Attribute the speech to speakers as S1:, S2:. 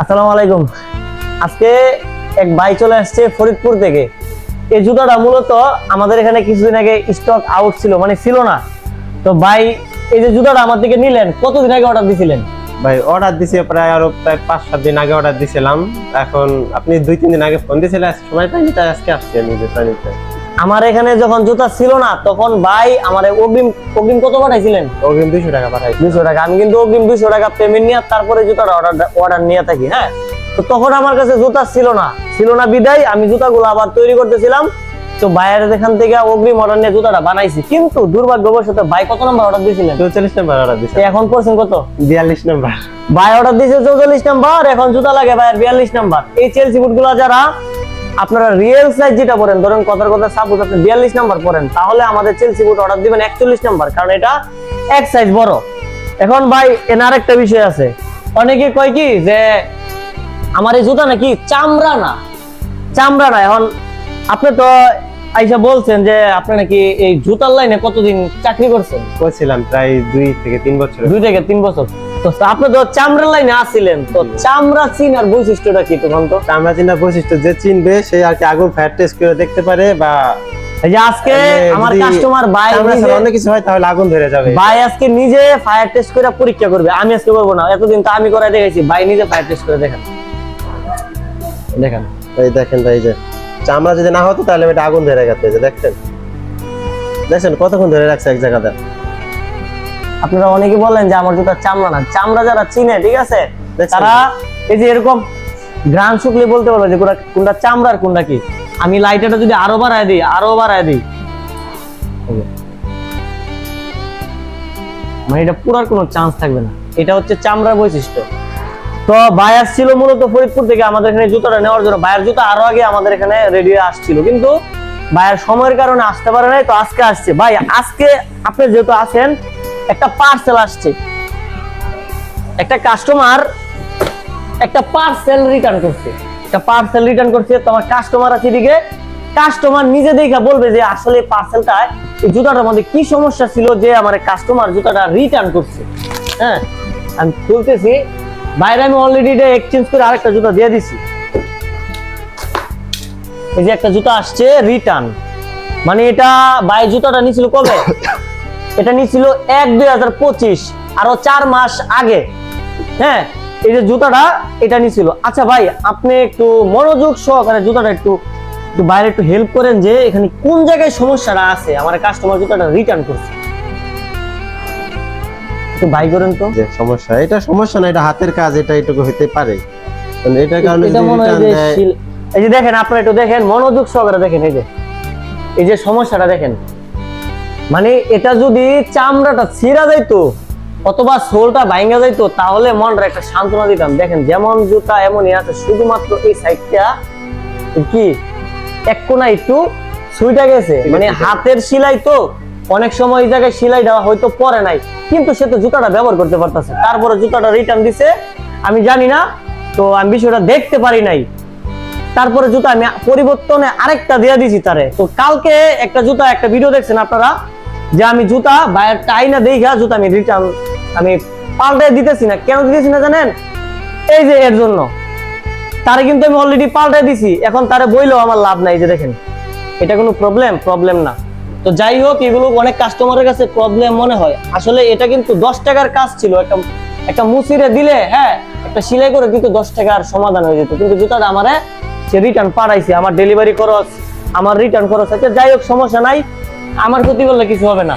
S1: আসসালামু আলাইকুম। আজকে এক ভাই চলে আসছে ফরিদপুর থেকে। এই জুতাটা মূলত আমাদের এখানে কিছুদিন আগে স্টক আউট ছিল, মানে ছিল না। তো ভাই এই যে জুতাটা আমার থেকে নিলেন, কতদিন আগে অর্ডার দিছিলেন?
S2: ভাই অর্ডার দিছি প্রায় 5-7 দিন আগে অর্ডার দিছিলাম। এখন আপনি 2-3 দিন আগে ফোন দিয়েছিলেন, সময় পাইনি তাই আজকে আসছি আমি জুতা নিতে।
S1: আমার এখানে যখন জুতা ছিল না তখন ভাই আমার অগ্রিম কত পাঠাইছিলেন?
S2: অগ্রিম 200 টাকা পাঠাইছি।
S1: 200 টাকা। আমি কিন্তু অগ্রিম 200 টাকা পেমেন্ট নিয়ে তারপরে জুতার অর্ডার নিয়ে থাকি। হ্যাঁ, তো তখন আমার কাছে জুতা ছিল না বিদায় আমি জুতাগুলো আবার তৈরি করতেছিলাম। তো ভাইয়ের এখান থেকে অগ্রিম অর্ডার নিয়ে জুতাটা বানাইছি, কিন্তু দুর্ভাগ্যবশত ভাই কত নাম্বার অর্ডার দিয়েছিলেন?
S2: 44 নাম্বার অর্ডার দিছি।
S1: এখন করছেন কত?
S2: 42 নাম্বার।
S1: ভাই অর্ডার দিয়েছে 44 নাম্বার, এখন জুতা লাগে ভাইয়ের 42 নাম্বার। এই চেলসি বুটগুলো যারা আপনারা রিয়েল সাইজ যেটা পরেন, ধরেন কথার কথা সাপোজ আপনি 42 নাম্বার পরেন, তাহলে আমাদের চেলসি বুট অর্ডার দিবেন 41 নাম্বার, কারণ এটা এক সাইজ বড়। এখন ভাই এর আরেকটা বিষয় আছে, অনেকে কয় কি যে আমার এই জুতা নাকি চামড়া না। এখন আপনি তো আইসা বলছেন যে আপনি নাকি এই জুতার লাইনে কতদিন চাকরি করছেন?
S2: করছিলাম প্রায় 2 থেকে 3 বছর।
S1: 2 থেকে 3 বছর। তো আপনি তো চামড়ার লাইনে আসছিলেন, তো চামড়া চিনার বৈশিষ্ট্যটা কি তখন? তো
S2: চামড়া চিনার বৈশিষ্ট্য যে চিনবে সে আর কি আগে ফ্যাট টেস্ট করে দেখতে পারে, বা
S1: এই যে আজকে আমার কাস্টমার ভাই
S2: অনেক কিছু হয় তাহলে আগুন ধরে যাবে।
S1: ভাই আজকে নিজে ফায়ার টেস্ট করে পরীক্ষা করবে, আমি আজকে করবো না। এতদিন তো আমি করাই দেখেছি, ভাই নিজে ফায়ার টেস্ট করে দেখেন।
S2: এই দেখেন ভাই, যে চামড়া যদি না হতো তাহলে এটা আগুন ধরে গেছে। যে দেখছেন কতক্ষণ ধরে রাখছে এক জায়গাতে।
S1: আপনারা অনেকে বলেন যে আমার জুতা চামড়া না। চামড়া যারা চিনে, ঠিক আছে, তারা এই যে এরকম গ্রান শুকলে বলতে পারবে যে কোনটা চামড়ার কোনটা কি। আমি লাইটারটা যদি আরো বাড়ায় দিই মানে এটা পুরার কোনো চান্স থাকবে না। এটা হচ্ছে চামড়ার বৈশিষ্ট্য। তো ভাই আসছিল মূলত ফরিদপুর থেকে আমাদের এখানে জুতাটা নেওয়ার জন্য। ভাইয়ের জুতা আরো আগে আমাদের এখানে রেডি আসছিল, কিন্তু ভাইয়ের সময়ের কারণে আসতে পারে নাই। তো আজকে আসছে। ভাই আজকে আপনি যেহেতু আছেন, একটা পার্সেল আসছে, একটা কাস্টমার একটা পার্সেল রিটার্ন করছে। তোমার কাস্টমার আছে দিকে, কাস্টমার নিজে দেখা বলবে যে আসলে পার্সেলটা এই জুতাটার মধ্যে কি সমস্যা ছিল যে আমার কাস্টমার জুতাটা রিটার্ন করছে। হ্যাঁ, আমি বলতেছি বাইরে আমি অলরেডি এটা এক্সচেঞ্জ করে আরেকটা জুতা দিয়ে দিছি। এই যে একটা জুতা আসছে রিটার্ন, মানে এটা ভাই জুতাটা নিছিল কবে? এটা নিছিল 1-2-2025, আরো 4 মাস আগে। হ্যাঁ, এই যে জুতাটা এটা নিছিল। আচ্ছা ভাই, আপনি একটু মনোযোগ সহকারে জুতাটা একটু বাইরে একটু হেল্প করেন যে এখানে কোন জায়গায় সমস্যাটা আছে, আমার কাস্টমার জুতাটা রিটার্ন করছে। একটু ভাই করেন তো।
S2: যে সমস্যা না, এটা হাতের কাজ, এটা এটুকু হইতে পারে। কারণ এটার কারণে
S1: এটা মনে হয় যে এই যে দেখেন, আপনারা একটু দেখেন, মনোযোগ সহকারে দেখেন। এই যে সমস্যাটা দেখেন, মানে এটা যদি চামড়াটা ছিঁড়া যাইতো অথবা সোলটা ভাঙা যাইতো তাহলে মনটা একটা সান্ত্বনা দিতাম। দেখেন যেমন জুতা এমনই আছে, শুধুমাত্র এই সাইডটা কি এক কোনা একটু সুইটা গেছে, মানে হাতের সেলাই তো অনেক সময় এই জায়গায় সেলাই দেওয়া হয়তো পরে নাই, কিন্তু সে তো জুতাটা ব্যবহার করতে পারতেছে। তারপরে জুতাটা রিটার্ন দিছে, আমি জানি না, তো আমি বিষয়টা দেখতে পারি নাই। তারপরে জুতা আমি পরিবর্তনে আরেকটা দিয়ে দিছি তারে। তো কালকে একটা ভিডিও দেখছেন আপনারা, যে আমি জুতা বাইরের টাইনা দেখা জুতা আমি রিটার্ন আমি পাল্টে দিতেছি না। কেন দিতেছি না জানেন? এই যে এর জন্য। তারে কিন্তু আমি অলরেডি পাল্টে দিছি, এখন তারে বইলেও আমার লাভ নাই। যে দেখেন, এটা কোনো প্রবলেম না। তো যাই হোক, এগুলো অনেক কাস্টমারের কাছে প্রবলেম মনে হয়। আসলে এটা কিন্তু 10 টাকার কাজ ছিল, একটা মুসিরে দিলে, হ্যাঁ, একটা সেলাই করে কিন্তু 10 টাকার সমাধান হয়ে যেত। কিন্তু জুতাটা আমারে সে রিটার্ন পাঠাইছে, আমার ডেলিভারি খরচ, আমার রিটার্ন খরচ আছে। যাই হোক, সমস্যা নাই, আমার ক্ষতি করলে কিছু হবে না।